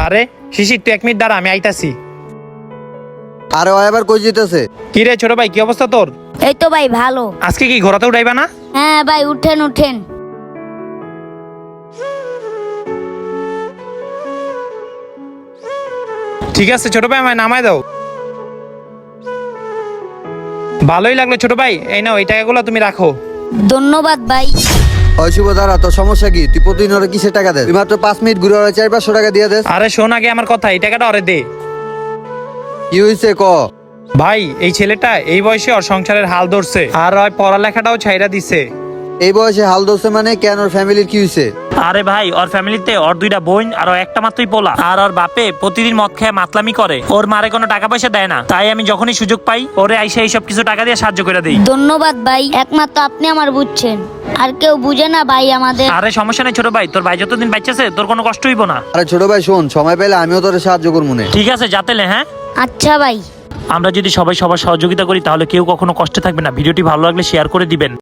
আরে শিশির তুই 1 মিনিট দাঁড়া, আমি আইতাছি। আরে ও এবার কই যেতেছে? কি রে ছোট ভাই, কি অবস্থা তোর? এই তো ভাই ভালো। আজকে কি ঘোরাতে উঠাইবা না? হ্যাঁ ভাই, উঠেন উঠেন। ঠিক আছে ছোট ভাই, আমায় নামায় দাও। ভালোই লাগলো ছোট ভাই, এই নাও এই টাকাগুলো তুমি রাখো। ধন্যবাদ ভাই। ওই শুভ দাঁড়া, তোর সমস্যা কি? তুই প্রতিদিন ওরা কিসের টাকা দেস? তুই মাত্র 5 মিনিট ঘুরে ওরা 400-500 টাকা দিয়ে দেস। আরে শোন আগে আমার কথা, এই টাকাটা ওরে দে। কি হয়েছে ক? ভাই এই ছেলেটা এই বয়সে ওর সংসারের হাল ধরছে, আর ওই পড়ালেখাটাও ছাইরা দিছে। এই বয়সে হাল ধরছে মানে? কেন, ওর ফ্যামিলির কি হয়েছে? আরে ভাই ওর ফ্যামিলিতে ওর 2টা বোন আর ও একটা মাত্রই পোলা, আর ওর বাপে প্রতিদিন মদ খেয়ে মাতলামি করে, ওর মারে কোনো টাকা পয়সা দেয় না। তাই আমি যখনই সুযোগ পাই ওরে আইসা এইসব কিছু টাকা দিয়ে সাহায্য করে দিই। ধন্যবাদ ভাই, একমাত্র আপনি আমার বুঝছেন, আর কেউ বুঝে না ভাই আমাদের। আরে সমস্যা নেই ছোট ভাই, তোর ভাই যতদিন বাচ্চাছে তোর কোনো কষ্ট হইব না। আরে ছোট ভাই শোন, সময় পেলে আমিও তোর সাহায্য করবো না। ঠিক আছে যাতেলে। হ্যাঁ, আচ্ছা ভাই। আমরা যদি সবাই সবার সহযোগিতা করি তাহলে কেউ কখনো কষ্টে থাকবে না। ভিডিওটি ভালো লাগলে শেয়ার করে দিবেন।